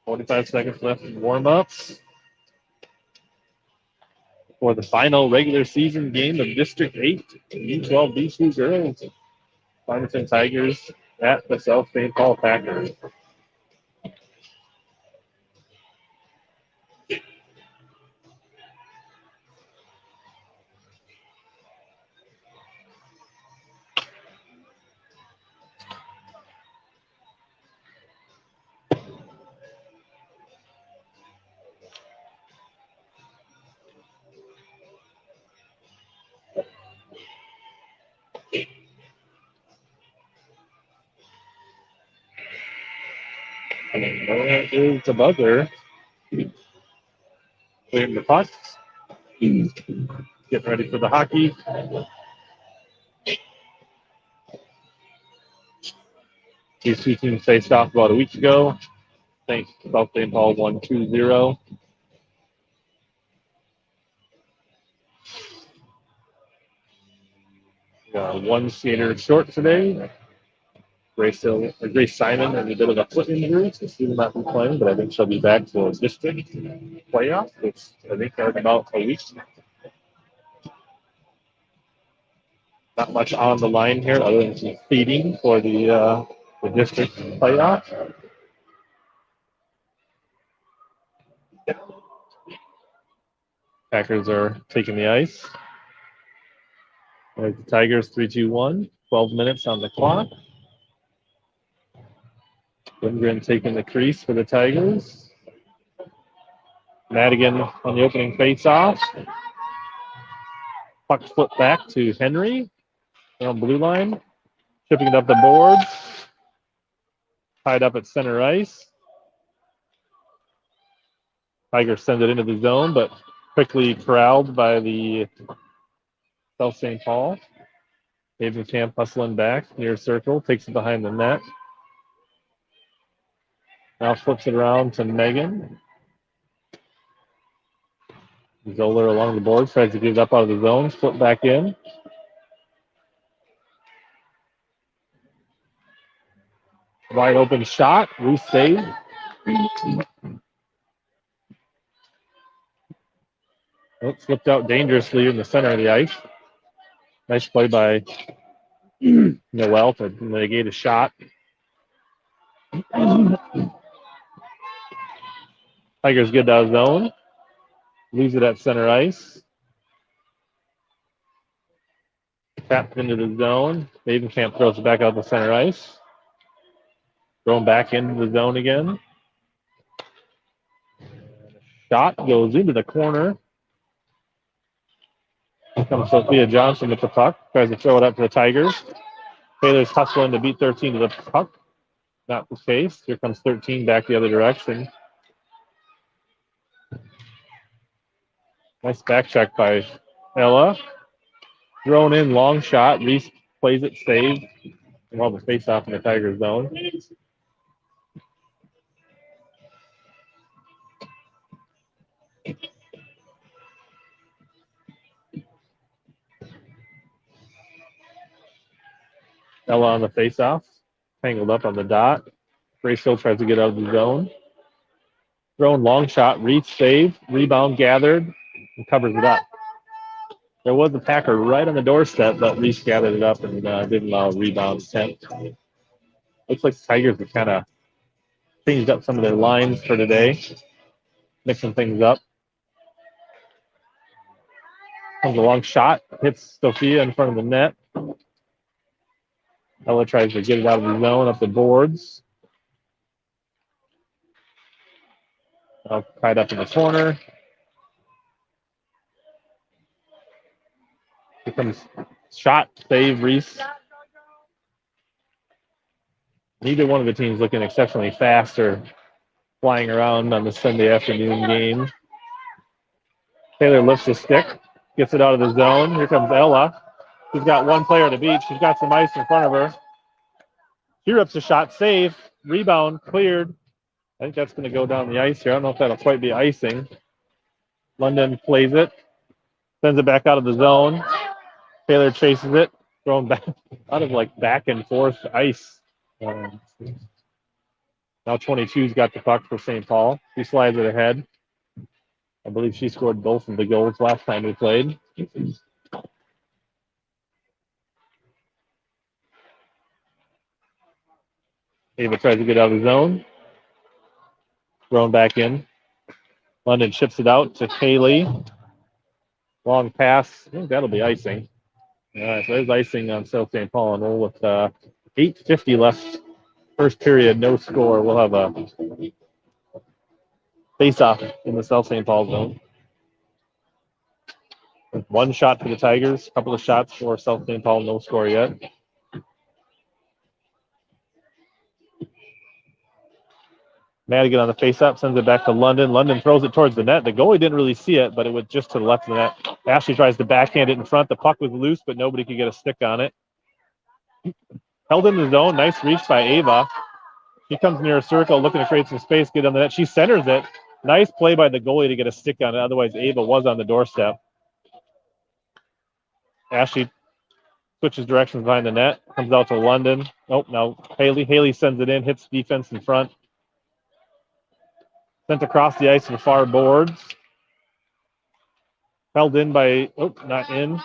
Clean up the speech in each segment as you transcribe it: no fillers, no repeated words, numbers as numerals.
.45 seconds left in warm-ups for the final regular season game of District 8, U12B2 girls. Farmington Tigers at the South St. Paul Packers. And there is the buzzer. Clearing the puck. Getting ready for the hockey. These two teams faced off about a week ago. Thanks to South St. Paul won 2-0. One skater short today. Grace Simon has a bit of a foot injury, so she will not be playing, but I think she'll be back for district playoff, which I think are in about a week. Not much on the line here other than some feeding for the district playoff. Packers are taking the ice. There's the Tigers 3-2-1. 12 minutes on the clock. Lindgren taking the crease for the Tigers. Madigan on the opening face-off. Puck flipped back to Henry on blue line. Chipping it up the boards. Tied up at center ice. Tigers send it into the zone, but quickly corralled by the South St. Paul. Havenkamp hustling back near circle, takes it behind the net. Now flips it around to Megan. Zoller along the board, tries to get it up out of the zone, flip back in. Wide open shot, loose save. Slipped out dangerously in the center of the ice. Nice play by Noel to negate a shot. Tigers get out of zone. Leaves it at center ice. Tapped into the zone. Havenkamp throws it back out the center ice. Thrown back into the zone again. Shot goes into the corner. Here comes Sophia Johnson with the puck. Tries to throw it up to the Tigers. Taylor's hustling to beat 13 to the puck. Not the case. Here comes 13 back the other direction. Nice back check by Ella. Thrown in, long shot. Reese plays it, saved. Well, the face off in the Tigers zone. Ella on the face off. Tangled up on the dot. Grayfield tries to get out of the zone. Thrown long shot. Reese saved. Rebound gathered and covers it up. There was a Packer right on the doorstep, but Reese gathered it up and didn't allow a rebound attempt. Looks like the Tigers have kind of changed up some of their lines for today, mixing things up. Comes a long shot, hits Sophia in front of the net. Ella tries to get it out of the zone, up the boards. Now tied up in the corner. Here comes shot, save, Reese. Neither one of the teams looking exceptionally fast or flying around on the Sunday afternoon game. Taylor lifts a stick, gets it out of the zone. Here comes Ella. She's got one player to beat. She's got some ice in front of her. She rips a shot, save, rebound, cleared. I think that's going to go down the ice here. I don't know if that'll quite be icing. London plays it, sends it back out of the zone. Taylor chases it, thrown back out of like back and forth ice. Now 22's got the puck for St. Paul. She slides it ahead. I believe she scored both of the goals last time we played. Ava tries to get out of the zone. Thrown back in. London chips it out to Haley. Long pass. I think that'll be icing. All right, so there's icing on South St. Paul, and we'll with 8:50 left, first period, no score. We'll have a face-off in the South St. Paul zone. One shot for the Tigers, a couple of shots for South St. Paul, no score yet. Madigan on the face-up, sends it back to London. London throws it towards the net. The goalie didn't really see it, but it was just to the left of the net. Ashley tries to backhand it in front. The puck was loose, but nobody could get a stick on it. Held in the zone. Nice reach by Ava. She comes near a circle, looking to create some space, get on the net. She centers it. Nice play by the goalie to get a stick on it. Otherwise, Ava was on the doorstep. Ashley switches directions behind the net. Comes out to London. Oh, now Haley. Haley sends it in, hits defense in front. Sent across the ice to the far boards. Held in by, oh, not in.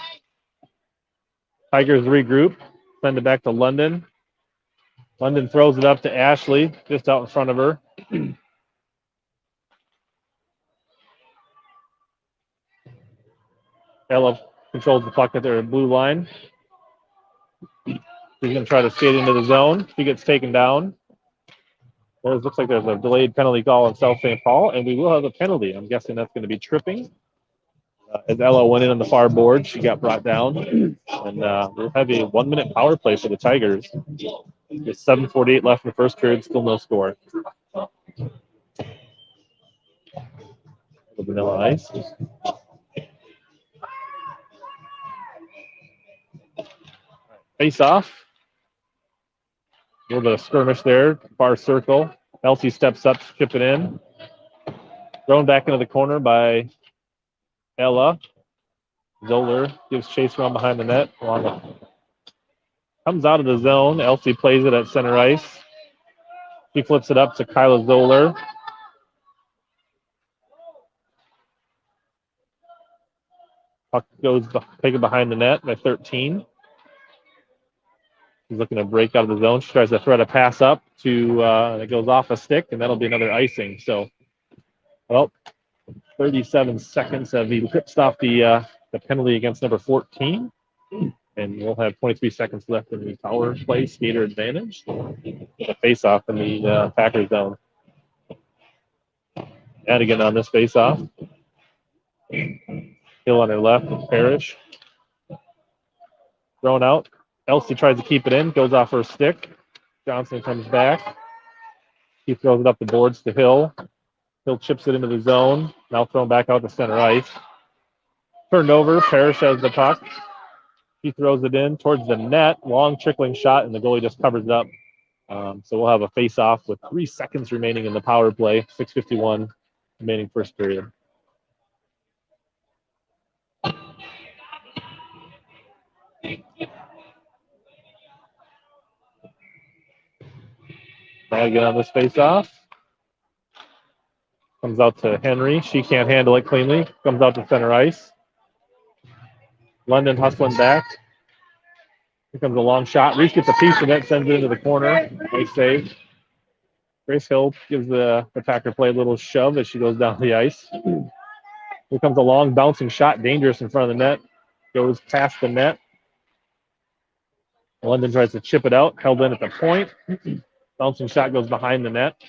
Tigers regroup. Send it back to London. London throws it up to Ashley, just out in front of her. Ella controls the puck at their blue line. She's going to try to skate into the zone. She gets taken down. Well, it looks like there's a delayed penalty call on South St. Paul, and we will have a penalty. I'm guessing that's going to be tripping. As Ella went in on the far board, she got brought down. And we'll have a 1-minute power play for the Tigers. There's 7:48 left in the first period, still no score. Vanilla ice. Face off. A little bit of skirmish there, far circle. Elsie steps up to chip it in. Thrown back into the corner by Ella. Zoller gives chase around behind the net. Comes out of the zone. Elsie plays it at center ice. She flips it up to Kyla Zoller. Puck goes taken behind the net by 13. She's looking to break out of the zone. She tries to thread a pass up to, it goes off a stick, and that'll be another icing. So, well, 37 seconds have eclipsed off the penalty against number 14. And we'll have 23 seconds left in the power play skater advantage. A face-off in the Packers zone. Madigan on this face-off. Hill on her left with Parrish. Thrown out. Elsie tries to keep it in, goes off her stick. Johnson comes back. He throws it up the boards to Hill. Hill chips it into the zone. Now thrown back out to center ice. Turned over. Parrish has the puck. He throws it in towards the net. Long trickling shot, and the goalie just covers it up. So we'll have a face-off with 3 seconds remaining in the power play. 6:51 remaining first period. Madigan on this face-off. Comes out to Henry. She can't handle it cleanly. Comes out to center ice. London hustling back. Here comes a long shot. Reese gets a piece of it, sends it into the corner. Nice save. Grace Hill gives the attacker play a little shove as she goes down the ice. Here comes a long bouncing shot, dangerous in front of the net. Goes past the net. London tries to chip it out, held in at the point. Bouncing shot goes behind the net.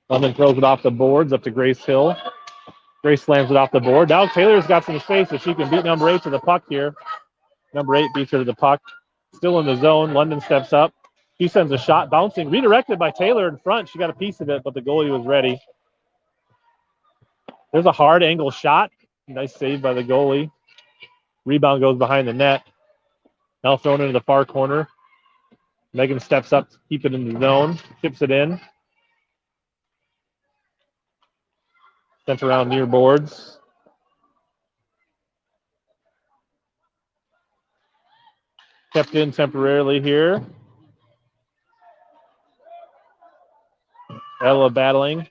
London throws it off the boards up to Grace Hill. Grace slams it off the board. Now Taylor's got some space, so she can beat number 8 to the puck here. Number 8 beats her to the puck. Still in the zone. London steps up. She sends a shot bouncing, redirected by Taylor in front. She got a piece of it, but the goalie was ready. There's a hard angle shot. Nice save by the goalie. Rebound goes behind the net. Now thrown into the far corner. Megan steps up to keep it in the zone, chips it in. Sent around near boards. Kept in temporarily here. Ella battling.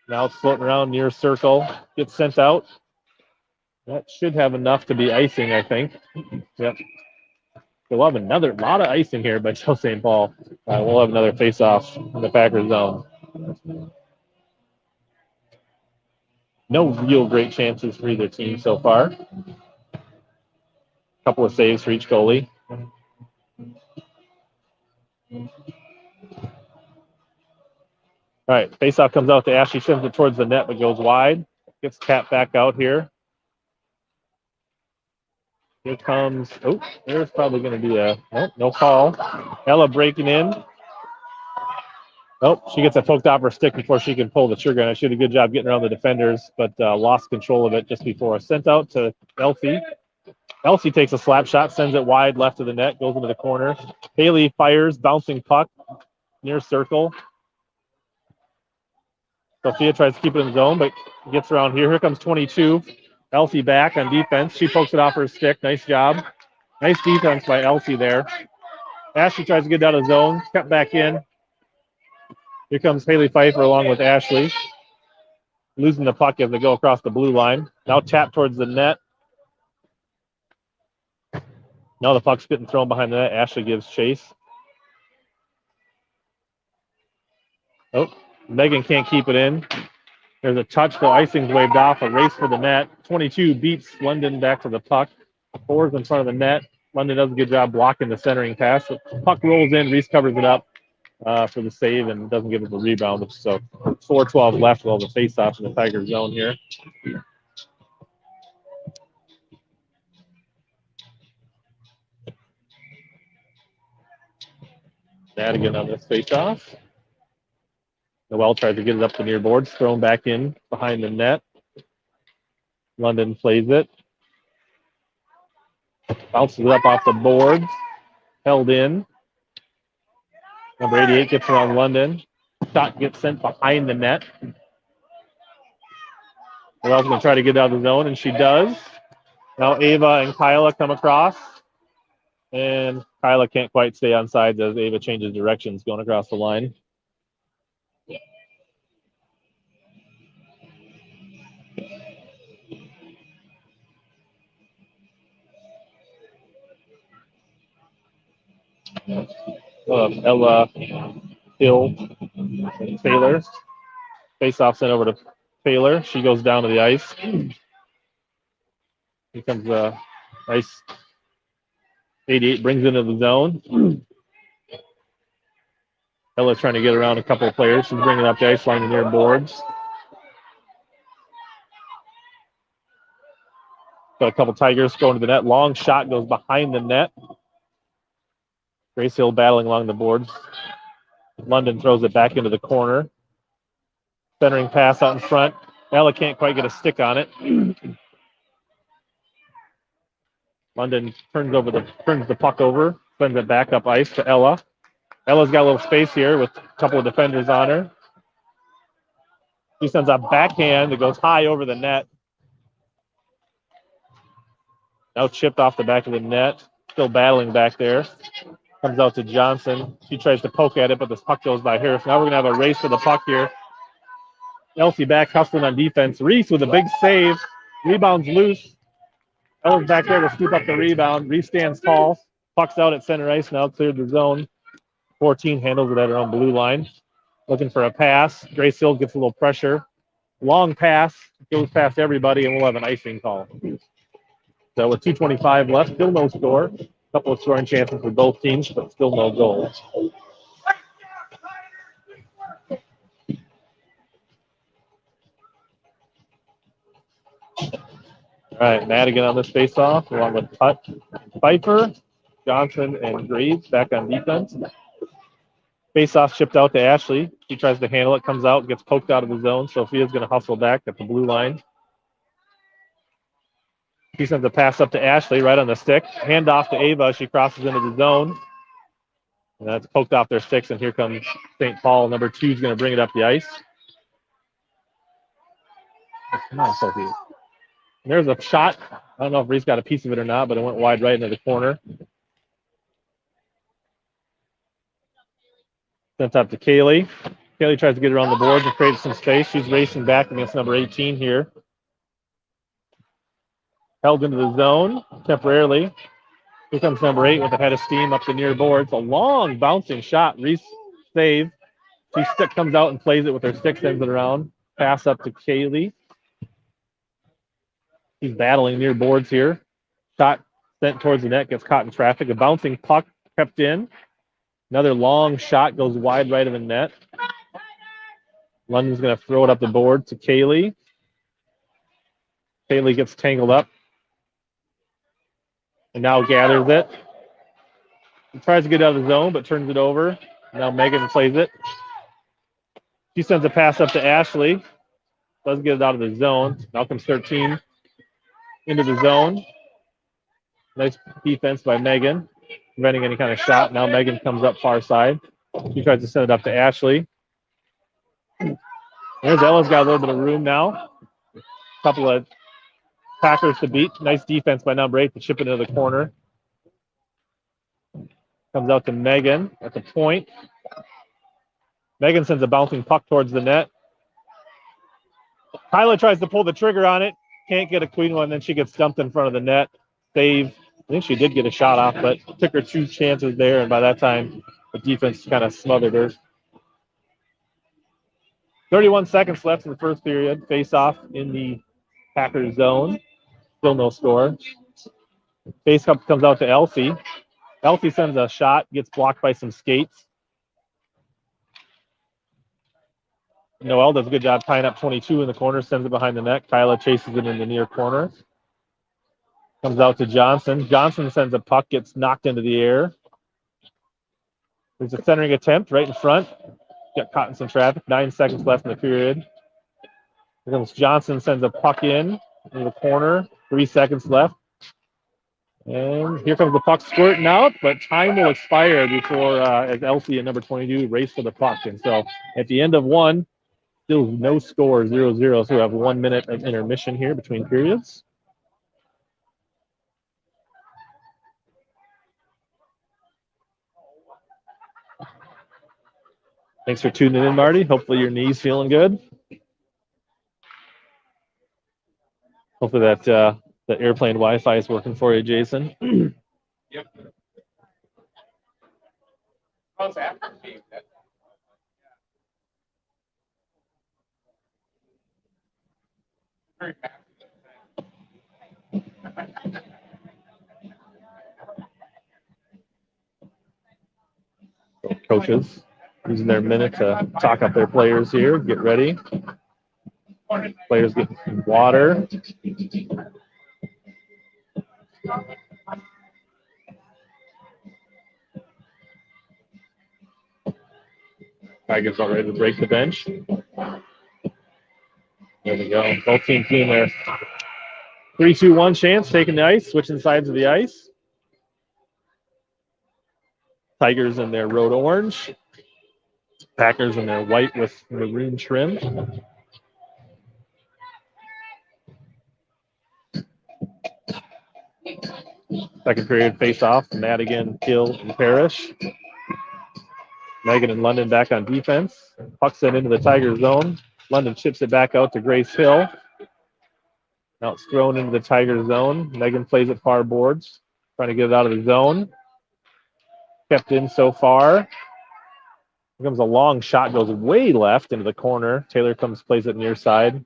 Now it's floating around near circle. Gets sent out. That should have enough to be icing, I think. Yep. We'll have another lot of icing here by Joe St. Paul. We'll have another face-off in the Packers zone. No real great chances for either team so far. A couple of saves for each goalie. All right, face-off comes out to Ashley. Sends it towards the net, but goes wide. Gets tapped back out here. Here comes, oh, there's probably going to be a, no call. Ella breaking in. Oh, she gets it poked off her stick before she can pull the trigger. And she did a good job getting around the defenders, but lost control of it just before. Sent out to Elsie. Elsie takes a slap shot, sends it wide left of the net, goes into the corner. Haley fires, bouncing puck near circle. Sophia tries to keep it in the zone, but gets around here. Here comes 22. Elsie back on defense. She pokes it off her stick. Nice job. Nice defense by Elsie there. Ashley tries to get out of the zone. Cut back in. Here comes Haley Pfeiffer along with Ashley. Losing the puck as they go across the blue line. Now tap towards the net. Now the puck's getting thrown behind the net. Ashley gives chase. Oh, Megan can't keep it in. There's a touch, though. Icing's waved off. A race for the net. 22 beats London back to the puck. Fours in front of the net. London does a good job blocking the centering pass. The puck rolls in. Reese covers it up for the save and doesn't give it the rebound. So 4:12 left with all the face-offs in the Tiger zone here. Madigan on this face-off. Noel tries to get it up the near boards, thrown back in behind the net. London plays it. Bounces it up off the boards. Held in. Number 88 gets around London. Shot gets sent behind the net. Noel's going to try to get out of the zone, and she does. Now Ava and Kyla come across. And Kyla can't quite stay on sides as Ava changes directions going across the line. Ella, Hill, and Taylor. Face-off sent over to Taylor. She goes down to the ice. Here comes a nice 88, brings into the zone. Ella's trying to get around a couple of players. She's bringing up the ice line near boards. Got a couple Tigers going to the net. Long shot goes behind the net. Grace Hill battling along the boards. London throws it back into the corner. Centering pass out in front. Ella can't quite get a stick on it. London turns the puck over, sends it back up ice to Ella. Ella's got a little space here with a couple of defenders on her. She sends a backhand that goes high over the net. Now chipped off the back of the net. Still battling back there. Comes out to Johnson. She tries to poke at it, but this puck goes by her. So now we're going to have a race for the puck here. Elsie back, hustling on defense. Reese with a big save. Rebound's loose. Ella's back there to scoop up the rebound. Reese stands tall. Puck's out at center ice now, cleared the zone. 14 handles it at her own blue line. Looking for a pass. Grace Hill gets a little pressure. Long pass. Goes past everybody, and we'll have an icing call. So with 2:25 left, still no score. A couple of scoring chances for both teams, but still no goals. All right, Madigan on this face-off, along with Pfeiffer. Johnson and Graves back on defense. Face-off shipped out to Ashley. She tries to handle it, comes out, gets poked out of the zone. Sophia's going to hustle back at the blue line. She sends a pass up to Ashley right on the stick. Hand off to Ava. She crosses into the zone. And that's poked off their sticks, and here comes St. Paul. Number 2 is going to bring it up the ice. Come on, Sophie. There's a shot. I don't know if Reese got a piece of it or not, but it went wide right into the corner. Sent up to Kaylee. Kaylee tries to get around the boards and create some space. She's racing back against number 18 here. Held into the zone temporarily. Here comes number 8 with a head of steam up the near boards. A long bouncing shot. Reese save. She comes out and plays it with her stick, sends it around. Pass up to Kaylee. She's battling near boards here. Shot sent towards the net, gets caught in traffic. A bouncing puck kept in. Another long shot goes wide right of the net. London's going to throw it up the board to Kaylee. Kaylee gets tangled up and now gathers it. She tries to get out of the zone, but turns it over. Now Megan plays it. She sends a pass up to Ashley. Doesn't get it out of the zone. Now comes 13 into the zone. Nice defense by Megan, preventing any kind of shot. Now Megan comes up far side. She tries to send it up to Ashley. There's Ella's got a little bit of room now. A couple of Packers to beat. Nice defense by number 8 to chip it into the corner. Comes out to Megan at the point. Megan sends a bouncing puck towards the net. Kyla tries to pull the trigger on it. Can't get a clean one. Then she gets dumped in front of the net. Save. I think she did get a shot off, but took her 2 chances there. And by that time, the defense kind of smothered her. 31 seconds left in the first period. Face off in the Packers zone. Still no score. Face cup comes out to Elsie. Elsie sends a shot, gets blocked by some skates. Noel does a good job tying up 22 in the corner, sends it behind the net. Kyla chases it in the near corner. Comes out to Johnson. Johnson sends a puck, gets knocked into the air. There's a centering attempt right in front. Got caught in some traffic. 9 seconds left in the period. Here comes Johnson, sends a puck in the corner. 3 seconds left. And here comes the puck squirting out, but time will expire before as Elsie and number 22 race for the puck. And so at the end of one, still no score, 0-0. So we have 1 minute of intermission here between periods. Thanks for tuning in, Marty. Hopefully your knee's feeling good. Hopefully that the airplane Wi-Fi is working for you, Jason. Yep. How's that? Very happy. Coaches using their minute to talk up their players here. Get ready. Players getting some water. Tigers all ready to break the bench. There we go. Both teams doing their 3-2-1 chance, taking the ice, switching sides of the ice. Tigers in their road orange. Packers in their white with maroon trim. Second period face-off. Madigan, Hill, and Parrish. Megan and London back on defense. Puck sent into the Tiger zone. London chips it back out to Grace Hill. Now it's thrown into the Tiger zone. Megan plays it far boards, trying to get it out of the zone. Kept in so far. Here comes a long shot, goes way left into the corner. Taylor comes, plays it near side.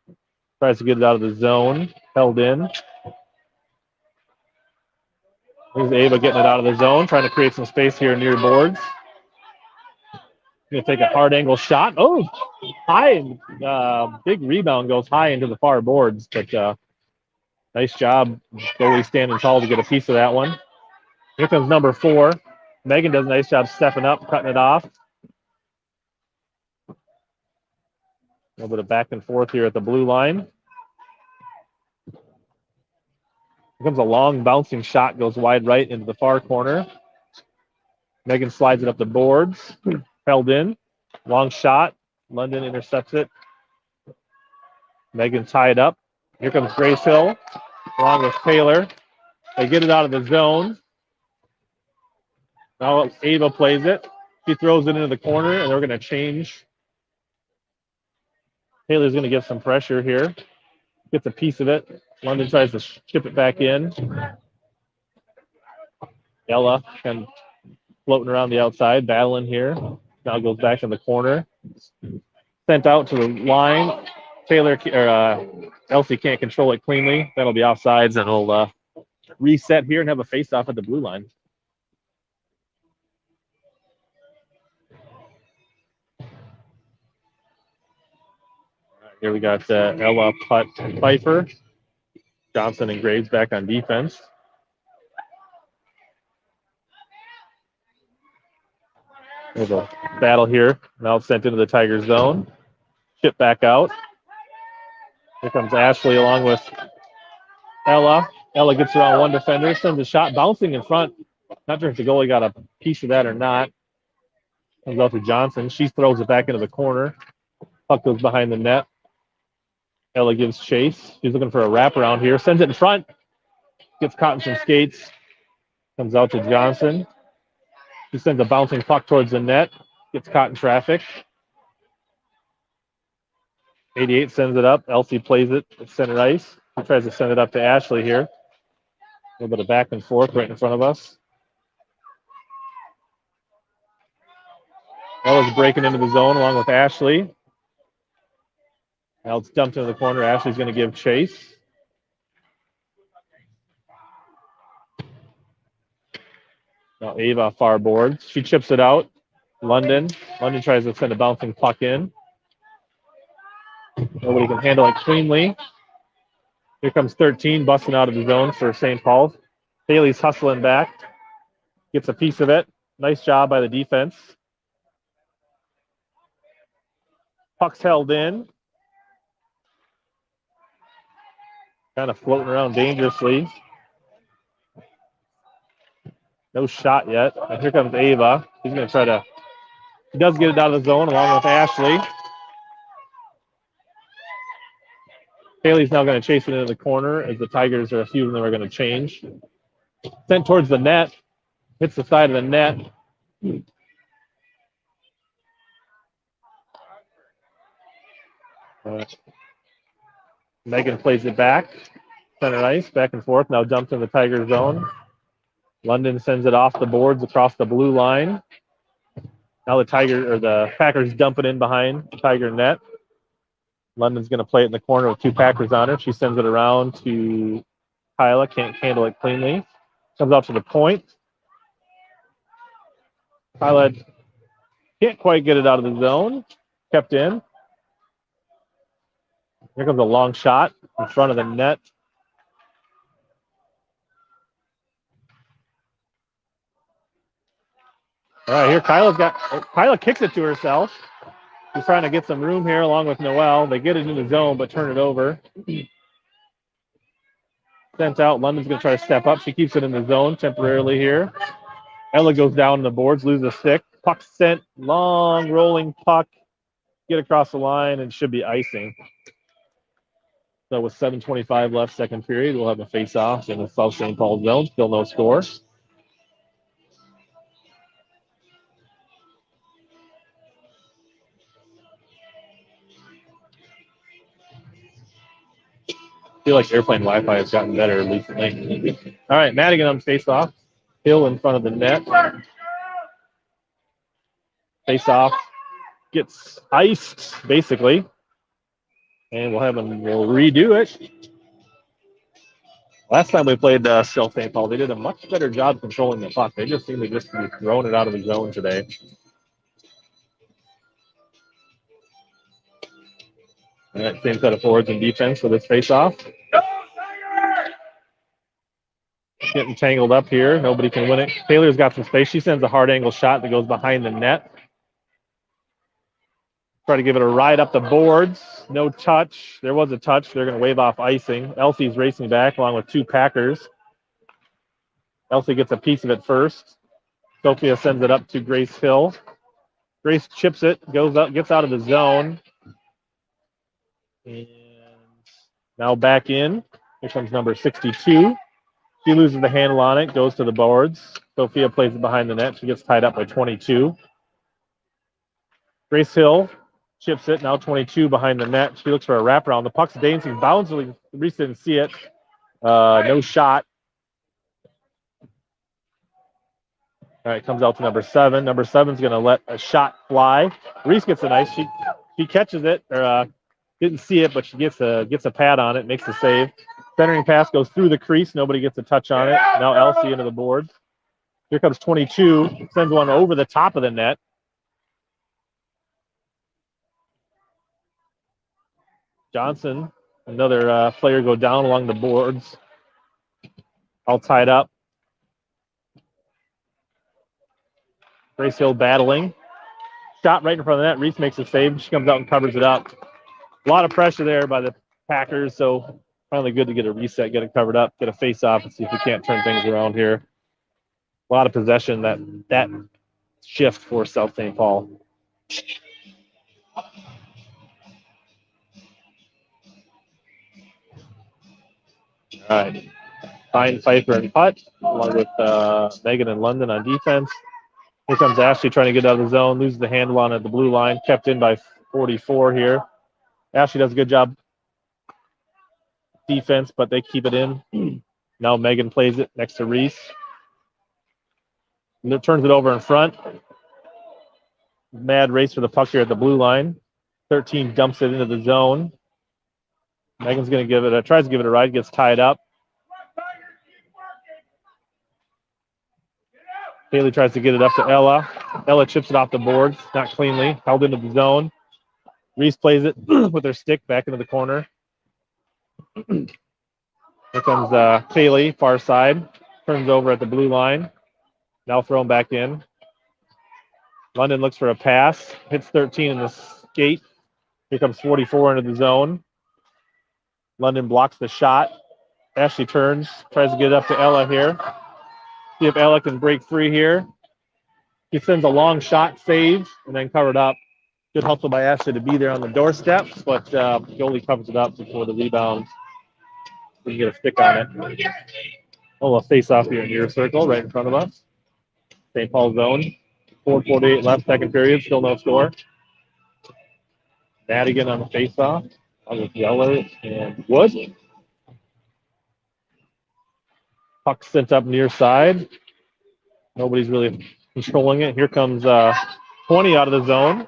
Tries to get it out of the zone. Held in. Here's Ava getting it out of the zone, trying to create some space here near boards. Going to take a hard angle shot. Oh, high. Big rebound goes high into the far boards. But nice job, goalie standing tall to get a piece of that one. Here comes number 4. Megan does a nice job stepping up, cutting it off. A little bit of back and forth here at the blue line. Here comes a long bouncing shot, goes wide right into the far corner. Megan slides it up the boards, held in. Long shot. London intercepts it. Megan tied up. Here comes Grace Hill along with Taylor. They get it out of the zone. Now Ava plays it. She throws it into the corner, and they're going to change. Taylor's going to get some pressure here. Gets a piece of it. London tries to chip it back in. Ella kind of floating around the outside, battling here. Now goes back in the corner. Sent out to the line. Taylor or Elsie can't control it cleanly. That'll be offsides, and he'll reset here and have a face-off at the blue line. Here we got Ella, Putt, and Pfeiffer. Johnson and Graves back on defense. There's a battle here. Now it's sent into the Tiger zone. Chip back out. Here comes Ashley along with Ella. Ella gets around one defender, sends a shot bouncing in front. Not sure if the goalie got a piece of that or not. Comes out to Johnson. She throws it back into the corner. Puck goes behind the net. Ella gives chase. She's looking for a wraparound here. Sends it in front. Gets caught in some skates. Comes out to Johnson. He sends a bouncing puck towards the net. Gets caught in traffic. 88 sends it up. Elsie plays it at center ice. He tries to send it up to Ashley here. A little bit of back and forth right in front of us. Ella's breaking into the zone along with Ashley. Now it's dumped into the corner. Ashley's going to give chase. Now Ava far boards. She chips it out. London tries to send a bouncing puck in. Nobody can handle it cleanly. Here comes 13 busting out of the zone for St. Paul's. Haley's hustling back. Gets a piece of it. Nice job by the defense. Puck's held in. Kind of floating around dangerously. No shot yet. And here comes Ava. He's going to try to... He does get it out of the zone along with Ashley. Haley's now going to chase it into the corner as the Tigers, or a few of them, are going to change. Sent towards the net. Hits the side of the net. Megan plays it back. Center ice, back and forth. Now dumped in the Tiger zone. London sends it off the boards across the blue line. Now the Packers dump it in behind the Tiger net. London's going to play it in the corner with 2 Packers on her. She sends it around to Kyla. Can't handle it cleanly. Comes out to the point. Kyla can't quite get it out of the zone. Kept in. Here comes a long shot in front of the net. All right, here Kyla kicks it to herself. She's trying to get some room here along with Noelle. They get it in the zone, but turn it over. Sent out. London's going to try to step up. She keeps it in the zone temporarily here. Ella goes down the boards, loses a stick. Puck sent. Long rolling puck. Get across the line and should be icing. So with 7:25 left, second period, we'll have a face-off in the South St. Paul zone. Still no score. I feel like airplane Wi-Fi has gotten better recently. All right, Madigan on face-off. Hill in front of the net. Face-off gets iced, basically. And we'll redo it. Last time we played South St. Paul, they did a much better job controlling the puck. They just seem to be throwing it out of the zone today. All right, same set of forwards and defense for this face-off. Getting tangled up here. Nobody can win it. Taylor's got some space. She sends a hard angle shot that goes behind the net. Try to give it a ride up the boards. No touch. There was a touch. They're going to wave off icing. Elsie's racing back along with two Packers. Elsie gets a piece of it first. Sophia sends it up to Grace Hill. Grace chips it, goes up, gets out of the zone. And now back in. Here comes number 62. She loses the handle on it, goes to the boards. Sophia plays it behind the net. She gets tied up by 22. Grace Hill chips it, now 22 behind the net. She looks for a wraparound. The puck's dancing, bouncing. Reese didn't see it. No shot. All right, comes out to number 7. Number 7's going to let a shot fly. Reese gets a nice. She catches it, or didn't see it, but she gets a pad on it, makes the save. Centering pass goes through the crease. Nobody gets a touch on it. Now Elsie into the boards. Here comes 22. Sends one over the top of the net. Johnson, another player, go down along the boards. All tied up. Grace Hill battling. Shot right in front of the net. Reese makes a save. She comes out and covers it up. A lot of pressure there by the Packers, so finally good to get a reset, get it covered up, get a face-off, and see if we can't turn things around here. A lot of possession, that shift for South St. Paul. All right. Fine, Pfeiffer, and Putt, along with Megan and London on defense. Here comes Ashley trying to get out of the zone, loses the handle on at the blue line, kept in by 44 here. Ashley does a good job defense, but they keep it in. Now Megan plays it next to Reese. And it turns it over in front. Mad race for the puck here at the blue line. 13 dumps it into the zone. Megan's going to tries to give it a ride, gets tied up. Haley tries to get it up to Ella. Ella chips it off the boards, not cleanly, held into the zone. Reese plays it with her stick back into the corner. Here comes Haley, far side. Turns over at the blue line. Now thrown back in. London looks for a pass. Hits 13 in the skate. Here comes 44 into the zone. London blocks the shot. Ashley turns, tries to get it up to Ella here. See if Ella can break free here. He sends a long shot, save, and then covered up. Good hustle by Ashley to be there on the doorstep, but goalie covers it up before the rebound. We can get a stick on it. Oh, a face-off here in your circle, right in front of us. St. Paul zone. 4:48 left, second period, still no score. Madigan on the face-off. With Yeller and Wood. Puck sent up near side. Nobody's really controlling it. Here comes 20 out of the zone.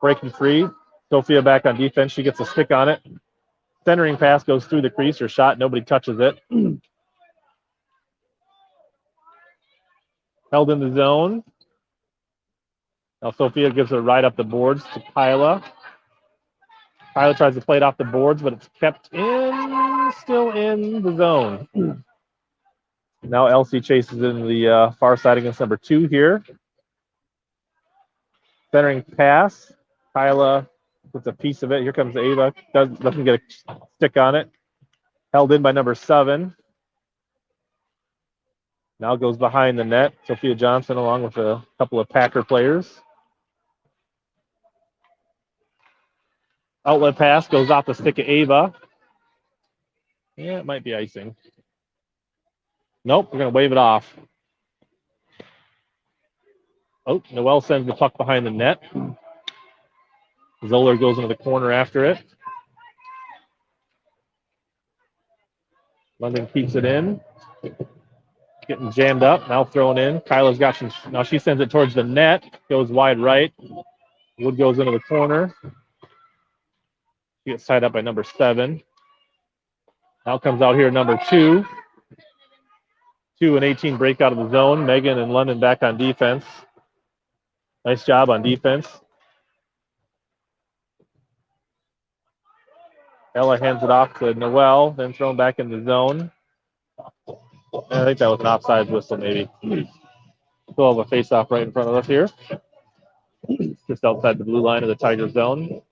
Breaking free. Sophia back on defense. She gets a stick on it. Centering pass goes through the crease or shot. Nobody touches it. Held in the zone. Now Sophia gives a ride up the boards to Kyla. Kyla tries to play it off the boards, but it's kept in, still in the zone. Now Elsie chases in the far side against number 2 here. Centering pass. Kyla puts a piece of it. Here comes Ava. Doesn't get a stick on it. Held in by number 7. Now goes behind the net. Sophia Johnson along with a couple of Packer players. Outlet pass goes off the stick of Ava. Yeah, it might be icing. Nope, we're going to wave it off. Oh, Noel sends the puck behind the net. Zoller goes into the corner after it. London keeps it in. Getting jammed up, now thrown in. Kyla's got some, now she sends it towards the net. Goes wide right. Wood goes into the corner. She gets tied up by number 7. Now comes out here number 2. 2 and 18 break out of the zone. Megan and London back on defense. Nice job on defense. Ella hands it off to Noel, then thrown back in the zone. I think that was an offside whistle, maybe. Still have a face-off right in front of us here. Just outside the blue line of the Tiger zone.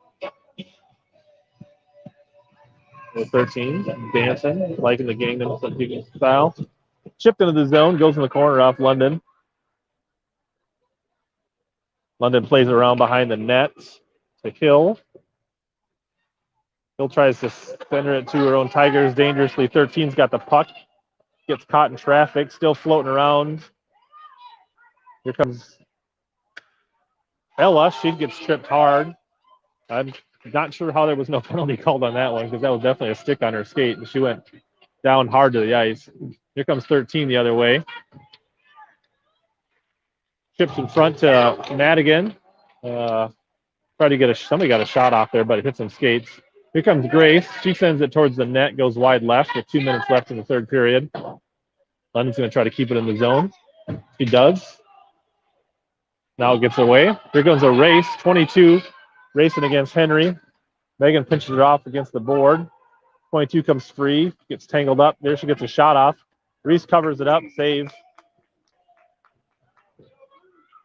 With 13, dancing, liking the Gangnam style. Chipped into the zone, goes in the corner off London. London plays around behind the net to Hill. Hill tries to center it to her own Tigers dangerously. 13's got the puck. Gets caught in traffic, still floating around. Here comes Ella. She gets tripped hard. I'm not sure how there was no penalty called on that one because that was definitely a stick on her skate, and she went down hard to the ice. Here comes 13 the other way. Chips in front to Madigan. Try to get somebody got a shot off there, but it hit some skates. Here comes Grace. She sends it towards the net, goes wide left with 2 minutes left in the third period. London's going to try to keep it in the zone. She does. Now it gets away. Here goes a race. 22 racing against Henry. Megan pinches it off against the board. 22 comes free, gets tangled up. There she gets a shot off. Reese covers it up, saves.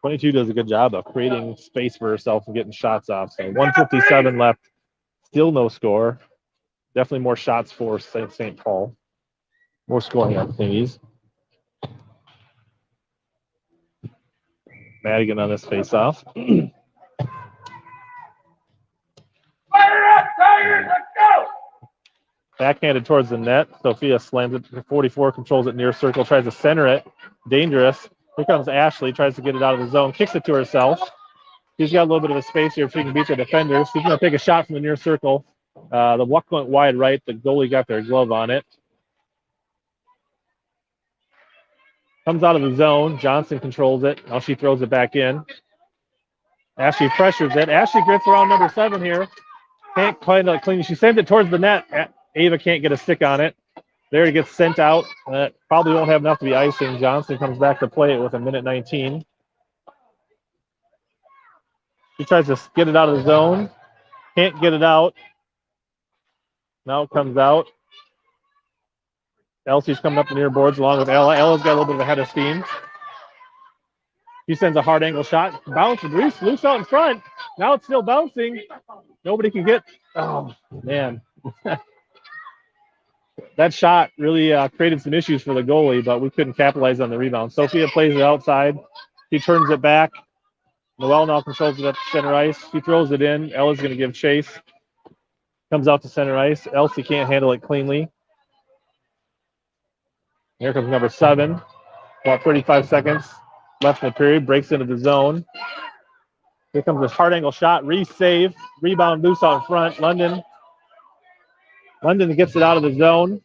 22 does a good job of creating space for herself and getting shots off. So 1:57 left. Still no score. Definitely more shots for St. Paul. More scoring opportunities. Madigan on this face-off. Fire up, Tigers! Let's go! Backhanded towards the net. Sophia slams it. 44 controls it near circle, tries to center it. Dangerous. Here comes Ashley, tries to get it out of the zone, kicks it to herself. She's got a little bit of a space here if she can beat the defenders. She's going to take a shot from the near circle. The puck went wide right. The goalie got their glove on it. Comes out of the zone. Johnson controls it. Now she throws it back in. Ashley pressures it. Ashley grits around number 7 here. Can't quite clean. She sends it towards the net. Ava can't get a stick on it. There it gets sent out. Probably won't have enough to be icing. Johnson comes back to play it with 1:19. She tries to get it out of the zone. Can't get it out. Now it comes out. Elsie's coming up the near boards along with Ella. Ella's got a little bit of a head of steam. She sends a hard angle shot. Bounce and loose out in front. Now it's still bouncing. Nobody can get. Oh, man. That shot really created some issues for the goalie, but we couldn't capitalize on the rebound. Sophia plays it outside. She turns it back. Noelle now controls it up to center ice. She throws it in. Ella's going to give chase. Comes out to center ice. Elsie can't handle it cleanly. Here comes number 7. About 35 seconds left in the period. Breaks into the zone. Here comes this hard angle shot. Save. Rebound loose out in front. London gets it out of the zone.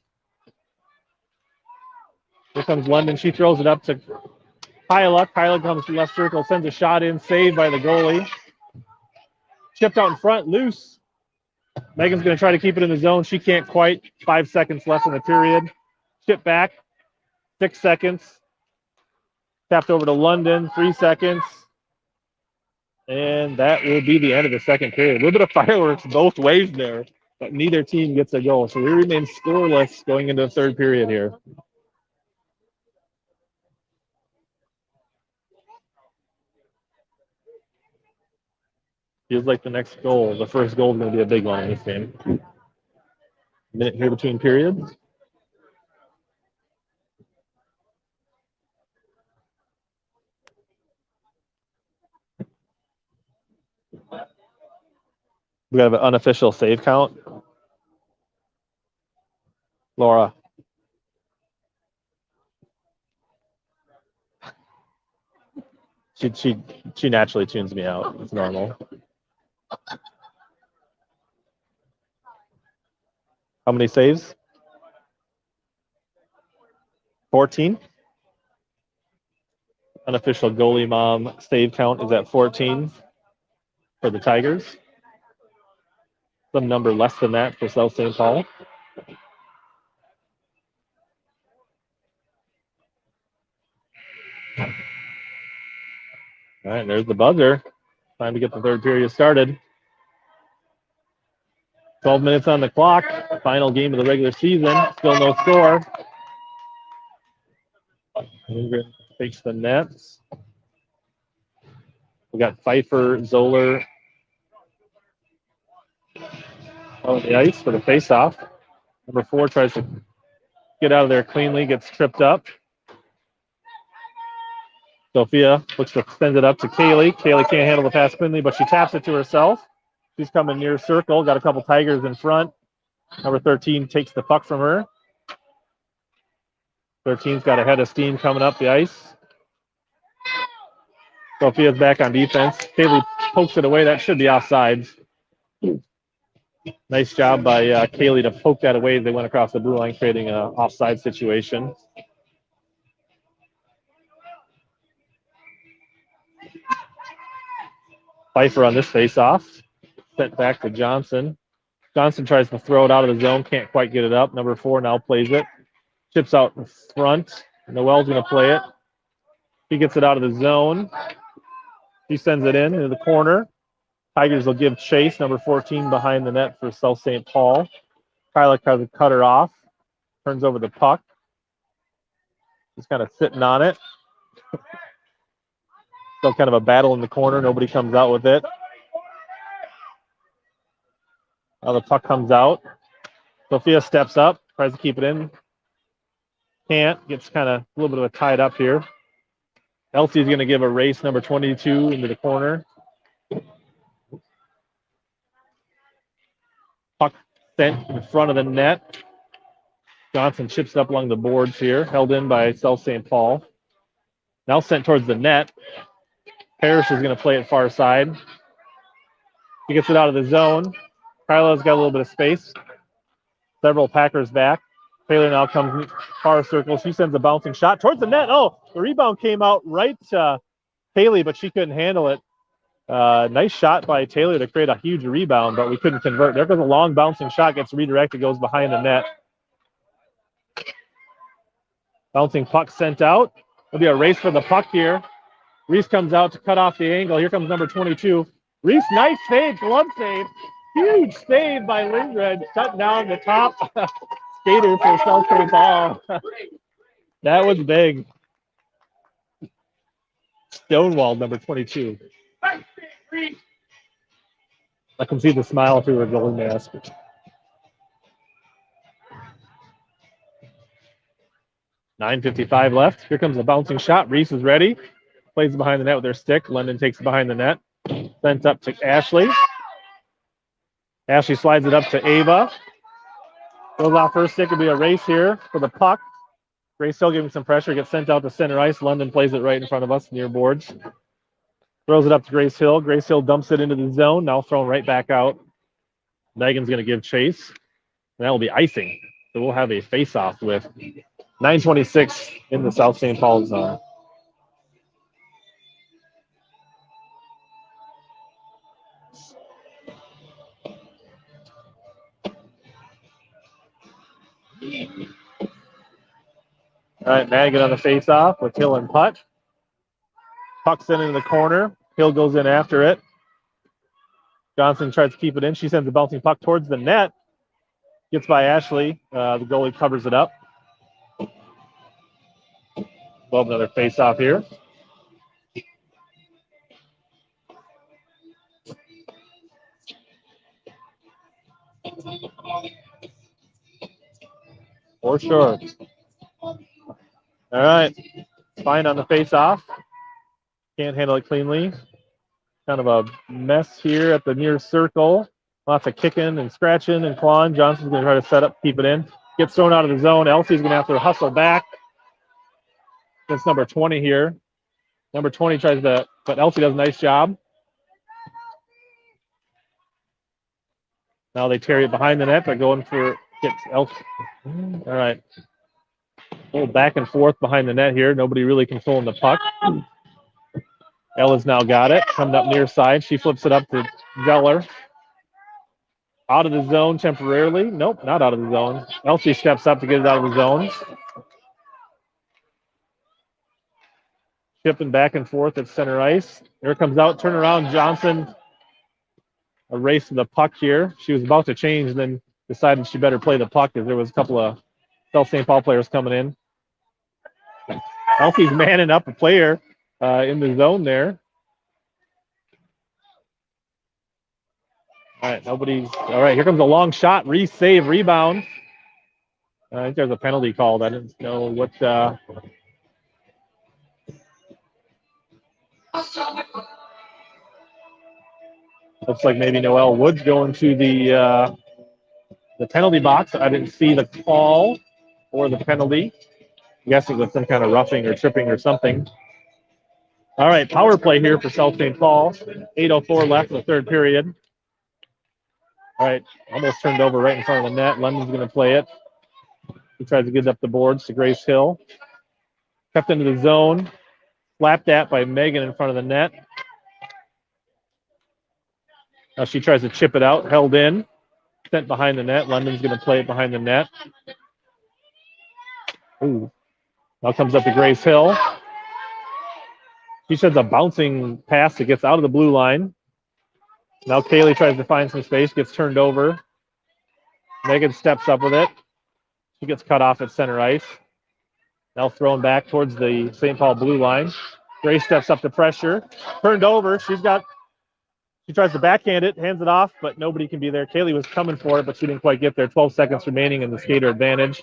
Here comes London. She throws it up to Kyla. Kyla comes to left circle. Sends a shot in. Saved by the goalie. Chipped out in front. Loose. Megan's going to try to keep it in the zone. She can't quite. 5 seconds left in the period. Chip back. 6 seconds. Tapped over to London. 3 seconds. And that will be the end of the second period. A little bit of fireworks both ways there, but neither team gets a goal. So we remain scoreless going into the third period here. Feels like the next goal, the first goal is going to be a big one in this game. Minute here between periods. We have an unofficial save count. Laura. She naturally tunes me out. It's normal. How many saves? 14. Unofficial goalie mom save count is at 14 for the Tigers. Some number less than that for South St. Paul. All right, there's the buzzer. Time to get the third period started. 12 minutes on the clock. Final game of the regular season. Still no score. Lindgren fakes the nets. We got Pfeiffer, Zoller on the ice for the face-off. Number 4 tries to get out of there cleanly, gets tripped up. Sophia looks to send it up to Kaylee. Kaylee can't handle the pass cleanly, but she taps it to herself. She's coming near circle. Got a couple Tigers in front. Number 13 takes the puck from her. 13's got a head of steam coming up the ice. Sophia's back on defense. Kaylee pokes it away. That should be offsides. Nice job by Kaylee to poke that away as they went across the blue line, creating an offside situation. Pfeiffer on this face-off. Sent back to Johnson. Johnson tries to throw it out of the zone. Can't quite get it up. Number 4 now plays it. Chips out in front. Noel's going to play it. He gets it out of the zone. He sends it in into the corner. Tigers will give chase. Number 14 behind the net for South St. Paul. Kyla tries to cut her off. Turns over the puck. Just kind of sitting on it. Still kind of a battle in the corner. Nobody comes out with it. Now the puck comes out. Sophia steps up. Tries to keep it in. Can't. Gets kind of a little bit of a tied up here. Elsie's going to give a race, number 22, into the corner. Puck sent in front of the net. Johnson chips it up along the boards here, held in by South St. Paul. Now sent towards the net. Parrish is going to play it far side. He gets it out of the zone. Kyla's got a little bit of space. Several Packers back. Taylor now comes far circle. She sends a bouncing shot towards the net. Oh, the rebound came out right to Haley, but she couldn't handle it. Nice shot by Taylor to create a huge rebound, but we couldn't convert. There goes a long bouncing shot, gets redirected, goes behind the net. Bouncing puck sent out. There'll be a race for the puck here. Reese comes out to cut off the angle. Here comes number 22. Reese, nice save, glove save. Huge save by Lindgren, shutting down the top skater for South St. Paul. That was big. Stonewall, number 22. I can see the smile through her goalie mask. .9:55 left. Here comes a bouncing shot. Reese is ready. Plays behind the net with her stick. London takes it behind the net. Sent up to Ashley. Ashley slides it up to Ava. Goes off her stick. It'll be a race here for the puck. Grace still giving some pressure. Gets sent out to center ice. London plays it right in front of us near boards. Throws it up to Grace Hill. Grace Hill dumps it into the zone. Now thrown right back out. Megan's going to give chase. And that will be icing. So we'll have a face-off with 9:26 in the South St. Paul zone. All right, Madigan on the face-off with Hill and Putt. Puck's in the corner. Hill goes in after it. Johnson tries to keep it in. She sends a bouncing puck towards the net. Gets by Ashley. The goalie covers it up. We'll have another face-off here. For sure. All right. Fine on the face-off. Can't handle it cleanly. Kind of a mess here at the near circle. Lots of kicking and scratching and clawing. Johnson's going to try to set up, keep it in. Gets thrown out of the zone. Elsie's going to have to hustle back. That's number 20 here. Number 20 tries to, but Elsie does a nice job. Now they carry it behind the net. They're going for, gets Elsie. All right. A little back and forth behind the net here. Nobody really controlling the puck. Ella's now got it. Coming up near side. She flips it up to Zeller. Out of the zone temporarily. Nope, not out of the zone. Elsie steps up to get it out of the zone. Shipping back and forth at center ice. Here comes out, turn around, Johnson. A race to the puck here. She was about to change and then decided she better play the puck because there was a couple of South St. Paul players coming in. Elsie's manning up a player in the zone there. All right, nobody's. All right, here comes a long shot. Save, rebound. I think there's a penalty called. I didn't know what. Looks like maybe Noelle Wood's going to the penalty box. I didn't see the call or the penalty. I'm guessing with some kind of roughing or tripping or something. All right, power play here for South St. Paul. 8:04 left in the third period. All right, almost turned over right in front of the net. London's going to play it. He tries to get up the boards to Grace Hill. Kept into the zone. Slapped at by Megan in front of the net. Now she tries to chip it out. Held in. Sent behind the net. London's going to play it behind the net. Ooh. Now comes up to Grace Hill. She sends a bouncing pass that gets out of the blue line. Now Kaylee tries to find some space. Gets turned over. Megan steps up with it. She gets cut off at center ice. Now thrown back towards the St. Paul blue line. Grace steps up to pressure. Turned over. She tries to backhand it, hands it off, but nobody can be there. Kaylee was coming for it, but she didn't quite get there. 12 seconds remaining in the skater advantage.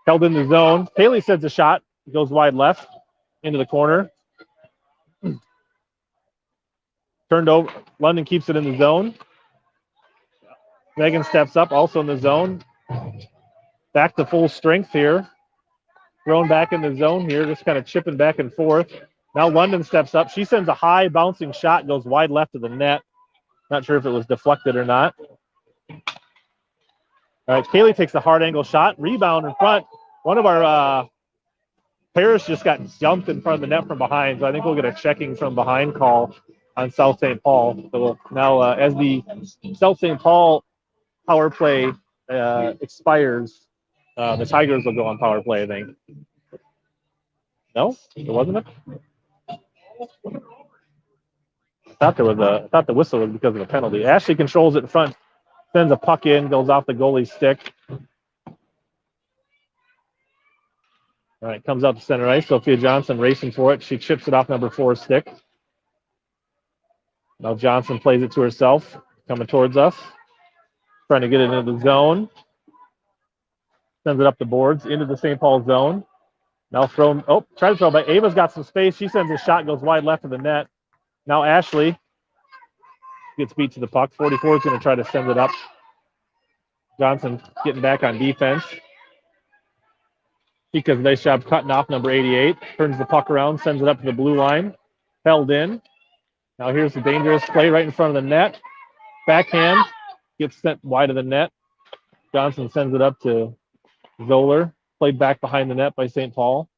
Held in the zone. Kaylee sends a shot. Goes wide left into the corner. Turned over. London keeps it in the zone. Megan steps up, also in the zone. Back to full strength here. Thrown back in the zone here, just kind of chipping back and forth. Now London steps up. She sends a high bouncing shot, goes wide left of the net. Not sure if it was deflected or not. All right, Kaylee takes the hard angle shot. Rebound in front. One of our players just got jumped in front of the net from behind, so I think we'll get a checking from behind call on South St. Paul. So now as the South St. Paul power play expires, the Tigers will go on power play, I think. No? It wasn't it? I thought the whistle was because of a penalty. Ashley controls it in front, sends a puck in, goes off the goalie's stick. All right, comes up to center ice. Sophia Johnson racing for it. She chips it off number 4's stick. Now Johnson plays it to herself, coming towards us. Trying to get it into the zone. Sends it up the boards into the St. Paul zone. Now thrown. Oh, try to throw, but Ava's got some space. She sends a shot, goes wide left of the net. Now Ashley gets beat to the puck. 44 is going to try to send it up. Johnson getting back on defense. She does a nice job cutting off number 88. Turns the puck around, sends it up to the blue line. Held in. Now here's the dangerous play right in front of the net. Backhand gets sent wide of the net. Johnson sends it up to Zoller. Played back behind the net by St. Paul.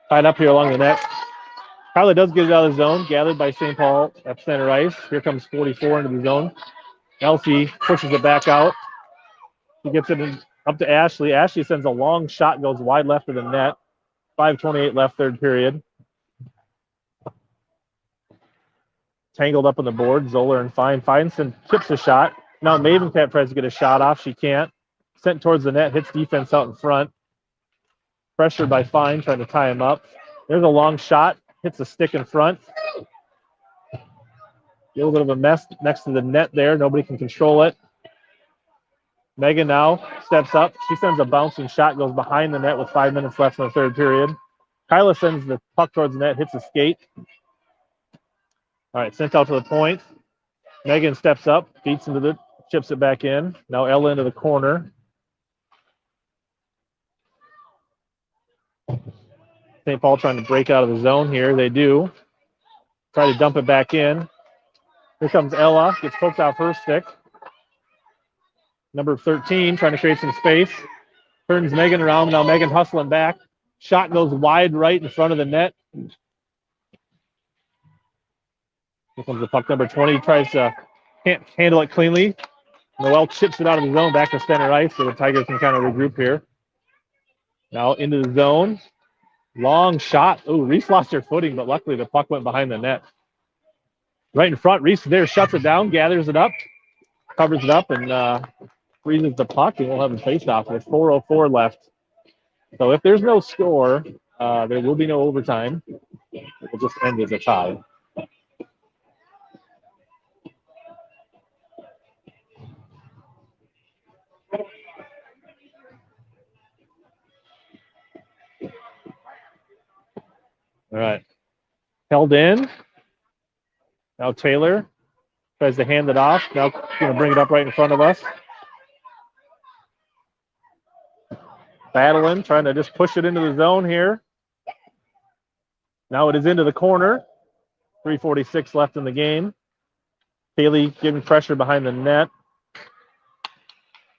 Tied up here along the net. Kyla does get it out of the zone. Gathered by St. Paul at center ice. Here comes 44 into the zone. Elsie pushes it back out. She gets it up to Ashley. Ashley sends a long shot, goes wide left of the net. 5:28 left, third period. Tangled up on the board. Zoller and Feinstein chips a shot. Now Mavenkamp tries to get a shot off. She can't. Sent towards the net, hits defense out in front. Pressured by Fine, trying to tie him up. There's a long shot. Hits the stick in front. A little bit of a mess next to the net there. Nobody can control it. Megan now steps up. She sends a bouncing shot, goes behind the net with 5 minutes left in the third period. Kyla sends the puck towards the net, hits a skate. All right, sent out to the point. Megan steps up, beats into the, chips it back in. Now Ella into the corner. St. Paul trying to break out of the zone here. They do. Try to dump it back in. Here comes Ella. Gets poked off her stick. Number 13 trying to create some space. Turns Megan around. Now Megan hustling back. Shot goes wide right in front of the net. Here comes the puck. Number 20 tries to can't handle it cleanly. Noelle chips it out of the zone back to center ice so the Tigers can kind of regroup here. Now into the zone. Long shot. Oh, Reese lost her footing, but luckily the puck went behind the net. Right in front. Reese there shuts it down, gathers it up, covers it up, and freezes the puck, and we'll have a face-off with 4:04 left. So if there's no score, there will be no overtime. It will just end as a tie. All right. Held in. Now Taylor tries to hand it off. Now going to bring it up right in front of us. Battling, trying to just push it into the zone here. Now it is into the corner. 3:46 left in the game. Haley giving pressure behind the net.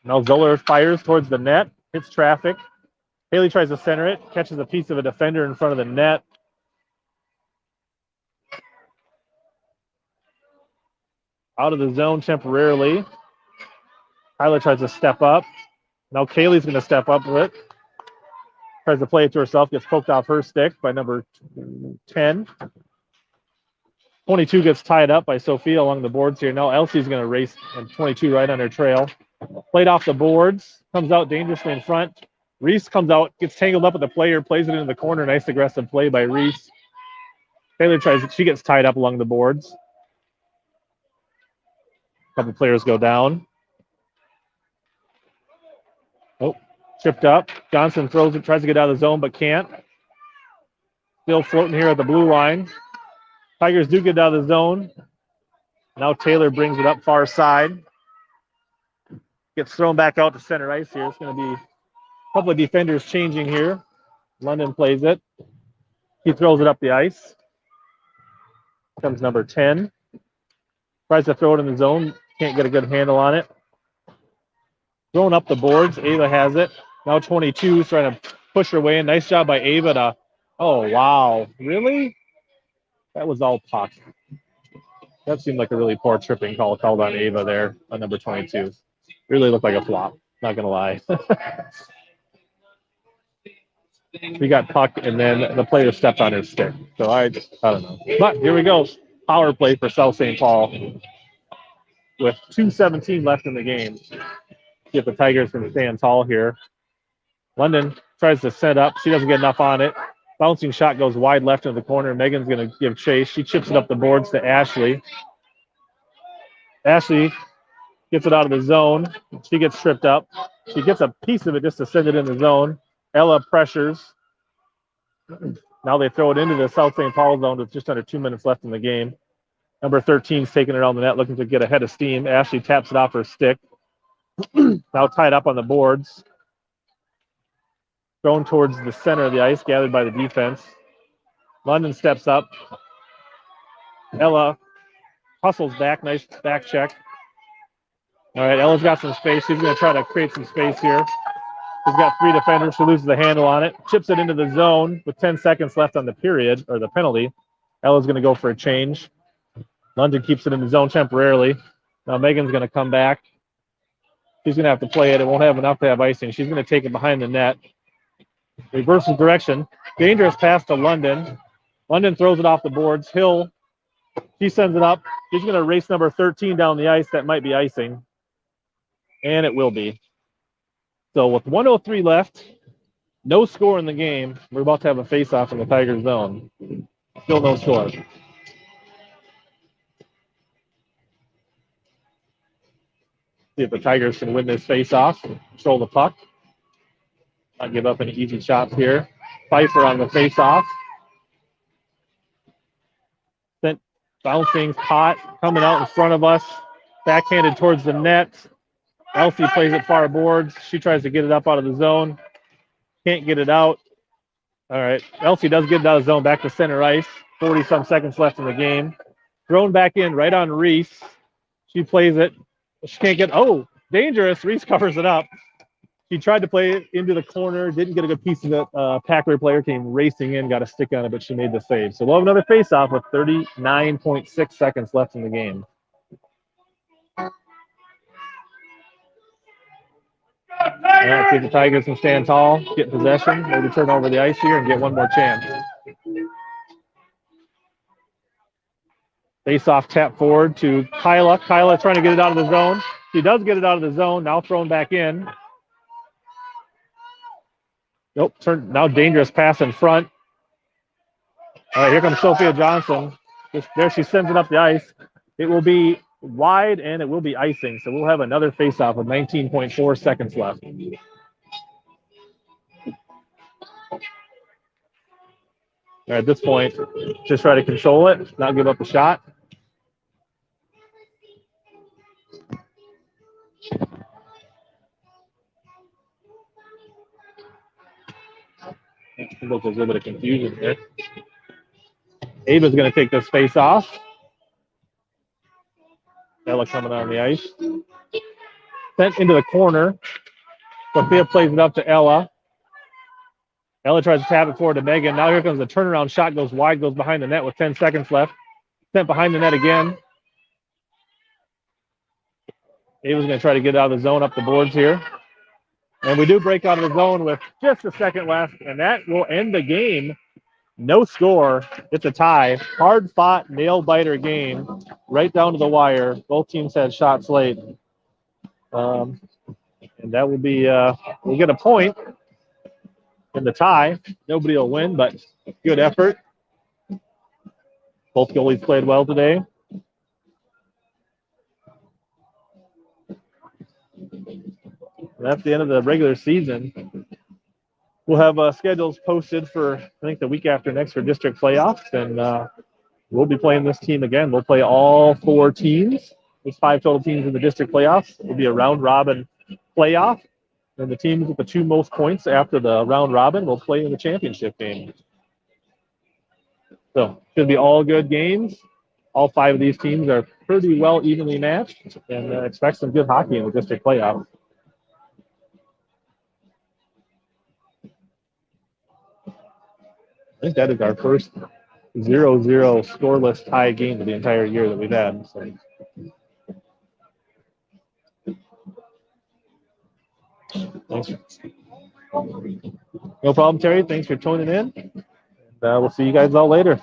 Now Zoller fires towards the net. Hits traffic. Haley tries to center it. Catches a piece of a defender in front of the net. Out of the zone temporarily. Kyla tries to step up. Now Kaylee's going to step up with it. Tries to play it to herself. Gets poked off her stick by number 10. 22 gets tied up by Sophia along the boards here. Now Elsie's going to race, and 22 right on her trail. Played off the boards. Comes out dangerously in front. Reese comes out, gets tangled up with the player, plays it into the corner. Nice aggressive play by Reese. Taylor tries it. She gets tied up along the boards. A couple players go down. Oh, tripped up. Johnson throws it, tries to get out of the zone, but can't. Still floating here at the blue line. Tigers do get out of the zone. Now Taylor brings it up far side. Gets thrown back out to center ice here. It's going to be a couple of defenders changing here. London plays it. He throws it up the ice. Comes number 10. Tries to throw it in the zone. Can't get a good handle on it. Throwing up the boards. Ava has it. Now 22 is trying to push her way in. Nice job by Ava to, oh, wow. Really? That was all puck. That seemed like a really poor tripping call called on Ava there on number 22. Really looked like a flop. Not going to lie. We got puck, and then the player stepped on his stick. So I don't know. But here we go. Power play for South St. Paul with 2:17 left in the game. See if the Tigers can stand tall here. London tries to set up. She doesn't get enough on it. Bouncing shot goes wide left into the corner. Megan's going to give chase. She chips it up the boards to Ashley. Ashley gets it out of the zone. She gets tripped up. She gets a piece of it just to send it in the zone. Ella pressures. Now they throw it into the South St. Paul zone with just under 2 minutes left in the game. Number 13 is taking it around the net, looking to get ahead of steam. Ashley taps it off her stick. Now tied up on the boards. Thrown towards the center of the ice, gathered by the defense. London steps up. Ella hustles back. Nice back check. All right, Ella's got some space. She's going to try to create some space here. She's got three defenders. She loses the handle on it. Chips it into the zone with 10 seconds left on the period, or the penalty. Ella's going to go for a change. London keeps it in the zone temporarily. Now Megan's going to come back. She's going to have to play it. It won't have enough to have icing. She's going to take it behind the net. Reverses direction. Dangerous pass to London. London throws it off the boards. Hill, she sends it up. She's going to race number 13 down the ice. That might be icing. And it will be. So with 1:03 left, no score in the game. We're about to have a face-off in the Tigers zone. Still no score. See if the Tigers can win this face-off. Control the puck. Not give up any easy shots here. Pfeiffer on the face-off. Sent bouncing, caught, coming out in front of us. Backhanded towards the net. Elsie plays it far boards. She tries to get it up out of the zone. Can't get it out. All right. Elsie does get it out of the zone back to center ice. 40-some seconds left in the game. Thrown back in right on Reese. She plays it. She can't get, oh, dangerous. Reese covers it up. She tried to play it into the corner, didn't get a good piece of it. Packler player came racing in, got a stick on it, but she made the save. So we'll have another face-off with 39.6 seconds left in the game. All right, see if the Tigers can stand tall, get possession, maybe turn over the ice here and get one more chance. Face-off tap forward to Kyla. Kyla trying to get it out of the zone. She does get it out of the zone. Now thrown back in. Nope. Now dangerous pass in front. All right, here comes Sophia Johnson. There she sends it up the ice. It will be wide and it will be icing. So we'll have another faceoff with 19.4 seconds left. At this point, just try to control it, not give up the shot. There's a little bit of confusion there. Ava's going to take this face off. Ella coming on the ice. Sent into the corner. Sophia plays it up to Ella. Ella tries to tap it forward to Megan. Now here comes the turnaround shot. Goes wide, goes behind the net with 10 seconds left. Sent behind the net again. Ava's going to try to get out of the zone up the boards here. And we do break out of the zone with just a second left, and that will end the game. No score. It's a tie. Hard-fought, nail-biter game, right down to the wire. Both teams had shots late. And that will be, we'll get a point in the tie. Nobody will win, but good effort. Both goalies played well today. And that's the end of the regular season. We'll have schedules posted for, I think, the week after next for district playoffs, and we'll be playing this team again. We'll play all 4 teams. There's 5 total teams in the district playoffs. It'll be a round-robin playoff, and the teams with the 2 most points after the round-robin will play in the championship game. So it's going to be all good games. All 5 of these teams are pretty well evenly matched, and expect some good hockey in the district playoffs. I think that is our first 0-0 scoreless tie game of the entire year that we've had. So. Thanks. No problem, Terry. Thanks for tuning in. And we'll see you guys all later.